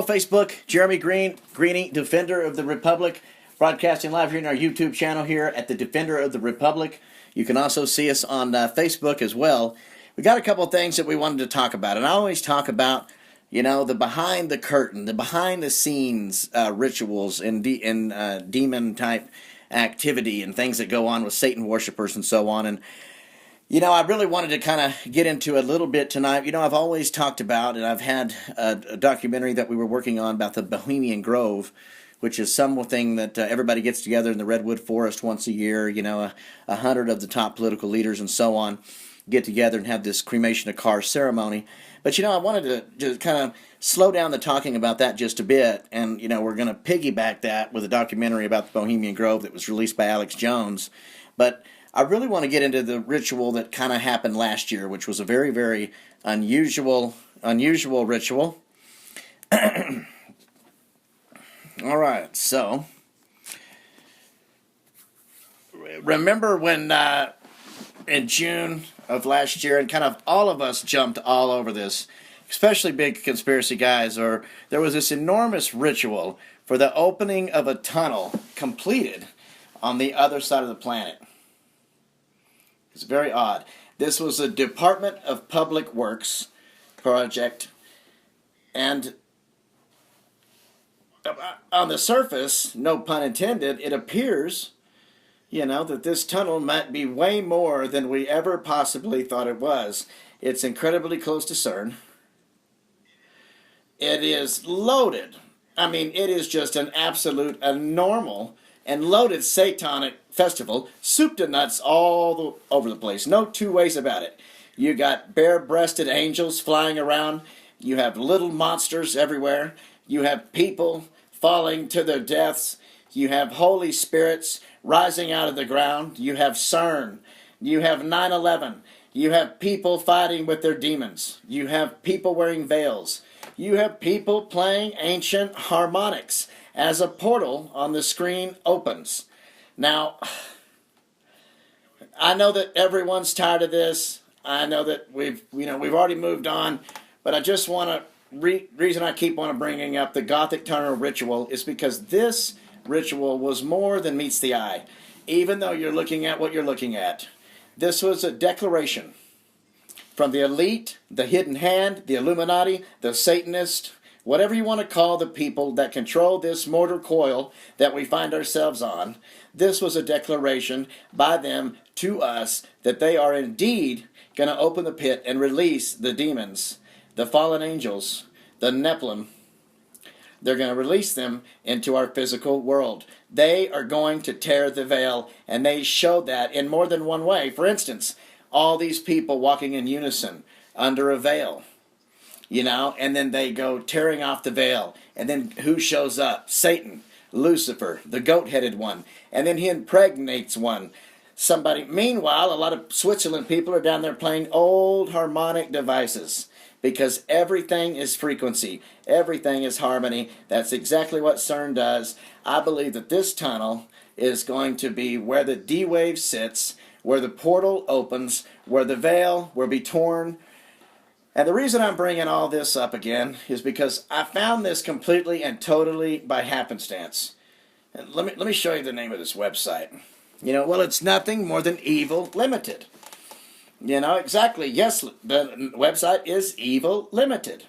Hello, Facebook. Jeremy Greenie, Defender of the Republic, broadcasting live here in our YouTube channel here at the Defender of the Republic. You can also see us on Facebook as well. We got a couple of things that we wanted to talk about, and I always talk about, the behind the curtain, the behind the scenes rituals and demon type activity and things that go on with Satan worshipers and so on. And I really wanted to kind of get into a little bit tonight. I've always talked about, and I've had a documentary that we were working on about the Bohemian Grove, which is something that everybody gets together in the Redwood Forest once a year. 100 of the top political leaders and so on get together and have this cremation of cars ceremony. But, I wanted to just kind of slow down the talking about that just a bit. And, we're going to piggyback that with a documentary about the Bohemian Grove that was released by Alex Jones. But I really want to get into the ritual that kind of happened last year, which was a very, very unusual ritual. All right, so remember when in June of last year, and kind of all of us jumped all over this, especially big conspiracy guys, or there was this enormous ritual for the opening of a tunnel completed on the other side of the planet. It's very odd. This was a Department of Public Works project, and on the surface, no pun intended, it appears, that this tunnel might be way more than we ever possibly thought it was. It's incredibly close to CERN. It is loaded. It is just an absolute, abnormal and loaded satanic festival, soup to nuts all over the place. No two ways about it. You got bare-breasted angels flying around. You have little monsters everywhere. You have people falling to their deaths. You have holy spirits rising out of the ground. You have CERN. You have 9/11. You have people fighting with their demons. You have people wearing veils. You have people playing ancient harmonics as a portal on the screen opens. Now, I know that everyone's tired of this. I know that we've already moved on, but I just want to reason I keep on bringing up the Gothic tunnel ritual is because this ritual was more than meets the eye. Even though you're looking at what you're looking at, this was a declaration from the elite, the hidden hand, the Illuminati, the Satanist, whatever you want to call the people that control this mortal coil that we find ourselves on. This was a declaration by them to us that they are indeed going to open the pit and release the demons, the fallen angels, the Nephilim. They're going to release them into our physical world. They are going to tear the veil, and they showed that in more than one way. For instance, all these people walking in unison under a veil. And then they go tearing off the veil. And then who shows up? Satan, Lucifer, the goat-headed one. And then he impregnates one. Somebody. Meanwhile, a lot of Switzerland people are down there playing old harmonic devices. Because everything is frequency. Everything is harmony. That's exactly what CERN does. I believe that this tunnel is going to be where the D-wave sits, where the portal opens, where the veil will be torn. And the reason I'm bringing all this up again is because I found this completely and totally by happenstance. And let me show you the name of this website. It's nothing more than Evil Limited. Exactly. Yes, the website is Evil Limited.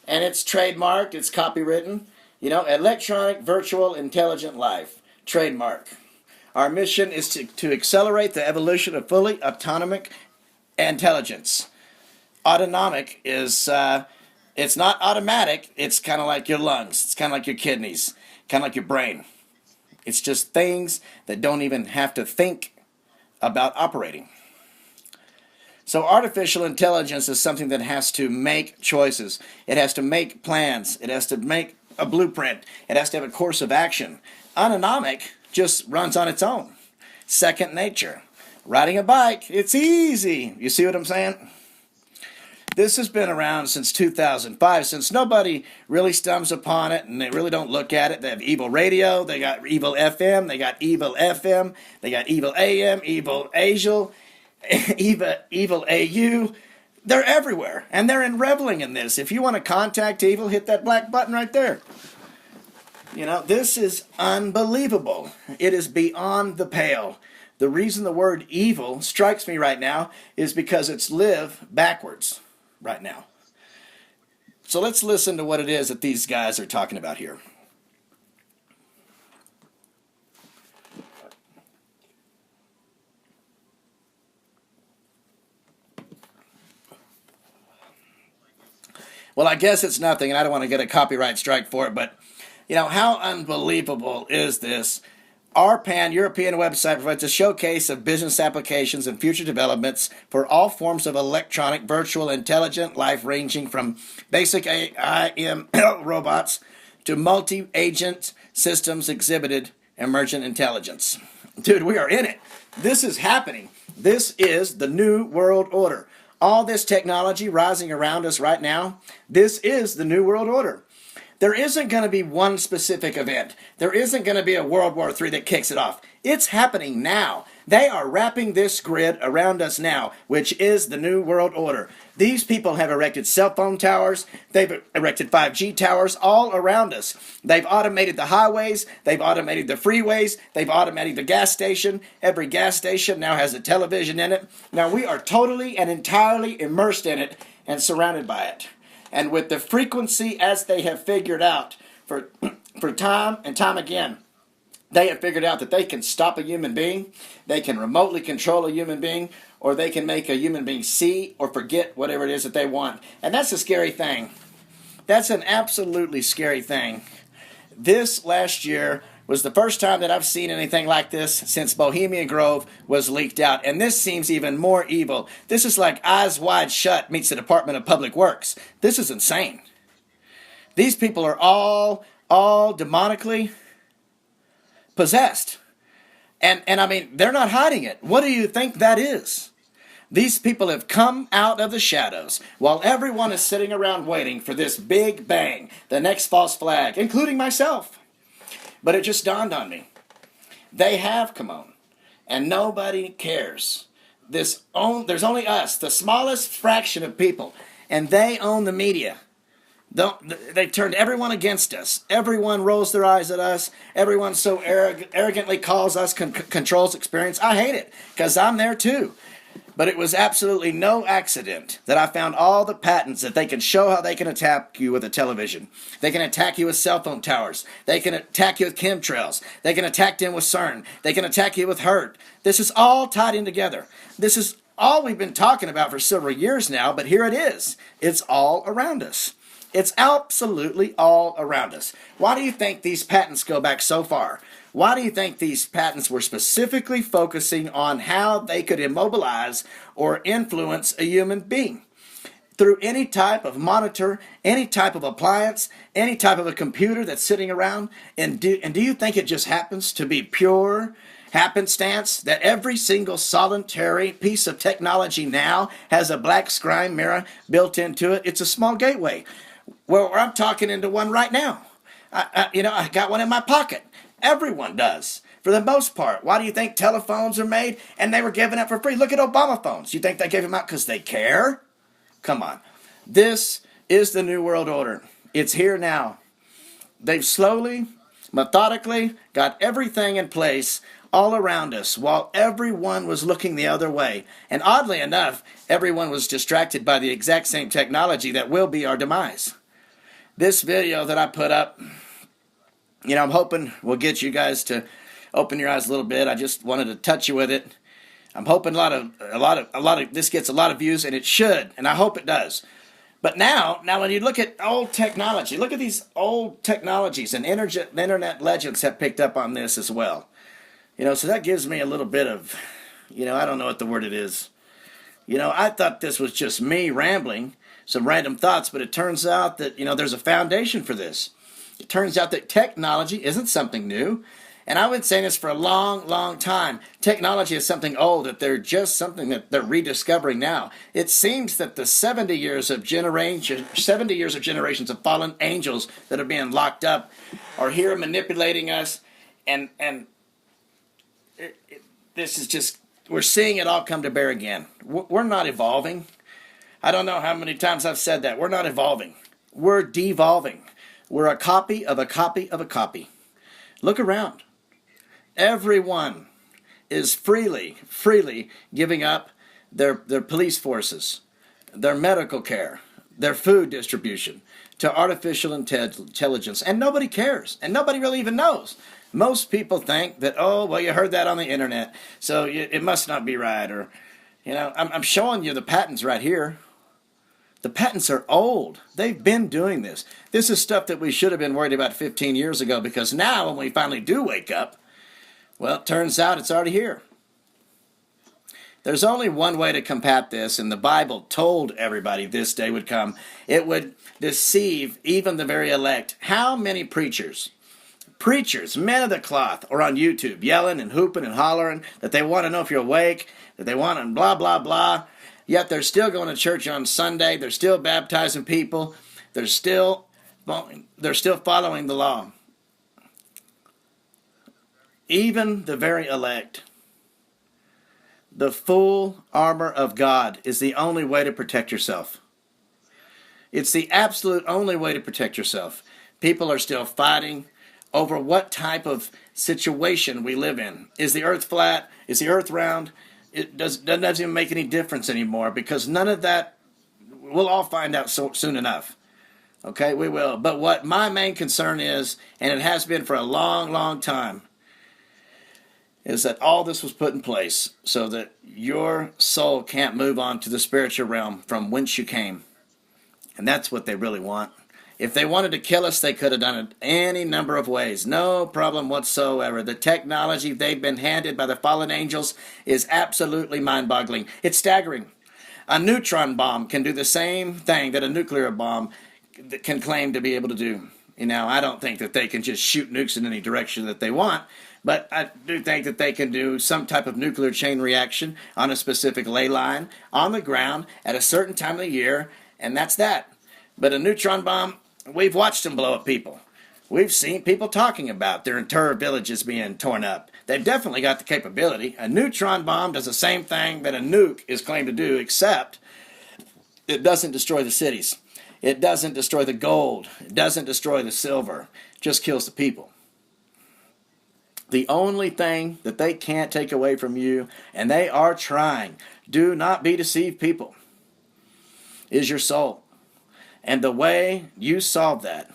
And it's trademarked, it's copywritten. Electronic Virtual Intelligent Life. Trademark. Our mission is to accelerate the evolution of fully autonomic intelligence. Autonomic is, it's not automatic. It's kind of like your lungs. It's kind of like your kidneys. Kind of like your brain. It's just things that don't even have to think about operating. So artificial intelligence is something that has to make choices. It has to make plans. It has to make a blueprint. It has to have a course of action. Autonomic just runs on its own. Second nature. Riding a bike, it's easy. You see what I'm saying? This has been around since 2005, since nobody really stumbles upon it and they really don't look at it. They have Evil Radio, they got Evil FM, they got Evil FM, they got Evil AM, Evil Angel, Evil AU. They're everywhere, and they're reveling in this. If you want to contact evil, hit that black button right there. This is unbelievable. It is beyond the pale. The reason the word evil strikes me right now is because it's live backwards right now. So let's listen to what it is that these guys are talking about here. Well, I guess it's nothing, and I don't want to get a copyright strike for it, but how unbelievable is this? Our pan-European website provides a showcase of business applications and future developments for all forms of electronic, virtual, intelligent life, ranging from basic AI/ML robots to multi-agent systems exhibited emergent intelligence. Dude, we are in it. This is happening. This is the new world order. All this technology rising around us right now, this is the new world order. There isn't going to be one specific event. There isn't going to be a World War III that kicks it off. It's happening now. They are wrapping this grid around us now, which is the new world order. These people have erected cell phone towers. They've erected 5G towers all around us. They've automated the highways. They've automated the freeways. They've automated the gas station. Every gas station now has a television in it. Now we are totally and entirely immersed in it and surrounded by it. And with the frequency as they have figured out for time and time again, they have figured out that they can stop a human being, they can remotely control a human being, or they can make a human being see or forget whatever it is that they want. And that's a scary thing. That's an absolutely scary thing. This last year was the first time that I've seen anything like this since Bohemian Grove was leaked out. And this seems even more evil. This is like Eyes Wide Shut meets the Department of Public Works. This is insane. These people are all demonically possessed. And I mean, they're not hiding it. What do you think that is? These people have come out of the shadows while everyone is sitting around waiting for this big bang, the next false flag, including myself. But it just dawned on me. They have come on, and nobody cares. There's only us, the smallest fraction of people, and they own the media. They turned everyone against us. Everyone rolls their eyes at us. Everyone so arrogantly calls us controls experience. I hate it because I'm there too. But it was absolutely no accident that I found all the patents that they can show how they can attack you with a television. They can attack you with cell phone towers. They can attack you with chemtrails. They can attack them with CERN. They can attack you with HERT. This is all tied in together. This is all we've been talking about for several years now, but here it is. It's all around us. It's absolutely all around us. Why do you think these patents go back so far? Why do you think these patents were specifically focusing on how they could immobilize or influence a human being? Through any type of monitor, any type of appliance, any type of a computer that's sitting around? And do you think it just happens to be pure happenstance that every single solitary piece of technology now has a black screen mirror built into it? It's a small gateway. Well, I'm talking into one right now. I got one in my pocket. Everyone does, for the most part. Why do you think telephones are made? And they were given out for free. Look at Obama phones. You think they gave them out because they care? Come on. This is the New World Order. It's here now. They've slowly, methodically got everything in place all around us while everyone was looking the other way. And oddly enough, everyone was distracted by the exact same technology that will be our demise. This video that I put up, I'm hoping will get you guys to open your eyes a little bit. I just wanted to touch you with it. I'm hoping a lot of this gets a lot of views, and it should, and I hope it does. But now when you look at old technology, look at these old technologies, and internet legends have picked up on this as well. So that gives me a little bit of, I don't know what the word it is. I thought this was just me rambling, some random thoughts, but it turns out that, there's a foundation for this. It turns out that technology isn't something new. And I've been saying this for a long, long time. Technology is something old, that they're just something that they're rediscovering now. It seems that the 70 years of generations of fallen angels that are being locked up are here manipulating us. And this is just, we're seeing it all come to bear again. We're not evolving. I don't know how many times I've said that. We're not evolving. We're devolving. We're a copy of a copy of a copy. Look around. Everyone is freely giving up their police forces, their medical care, their food distribution to artificial intelligence. And nobody cares. And nobody really even knows. Most people think that, oh, well, you heard that on the internet, so it must not be right. Or, I'm showing you the patents right here. The patents are old. They've been doing this. This is stuff that we should have been worried about 15 years ago, because now when we finally do wake up, well, it turns out it's already here. There's only one way to combat this, and the Bible told everybody this day would come. It would deceive even the very elect. How many preachers, men of the cloth, are on YouTube yelling and hooping and hollering that they want to know if you're awake, that they want to blah, blah, blah. Yet they're still going to church on Sunday. They're still baptizing people. They're still following the law. Even the very elect. The full armor of God is the only way to protect yourself. It's the absolute only way to protect yourself. People are still fighting over what type of situation we live in. Is the earth flat? Is the earth round? It doesn't even make any difference anymore, because none of that, we'll all find out soon enough. Okay, we will. But what my main concern is, and it has been for a long, long time, is that all this was put in place so that your soul can't move on to the spiritual realm from whence you came. And that's what they really want. If they wanted to kill us, they could have done it any number of ways. No problem whatsoever. The technology they've been handed by the fallen angels is absolutely mind-boggling. It's staggering. A neutron bomb can do the same thing that a nuclear bomb can claim to be able to do. I don't think that they can just shoot nukes in any direction that they want, but I do think that they can do some type of nuclear chain reaction on a specific ley line on the ground at a certain time of the year, and that's that. But a neutron bomb, we've watched them blow up people. We've seen people talking about their entire villages being torn up. They've definitely got the capability. A neutron bomb does the same thing that a nuke is claimed to do, except it doesn't destroy the cities. It doesn't destroy the gold. It doesn't destroy the silver. It just kills the people. The only thing that they can't take away from you, and they are trying, do not be deceived, people, is your soul. And the way you solve that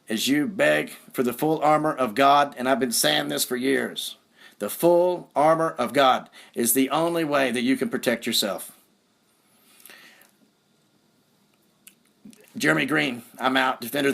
is you beg for the full armor of God, and I've been saying this for years. The full armor of God is the only way that you can protect yourself. Jeremy Green, I'm out. Defender.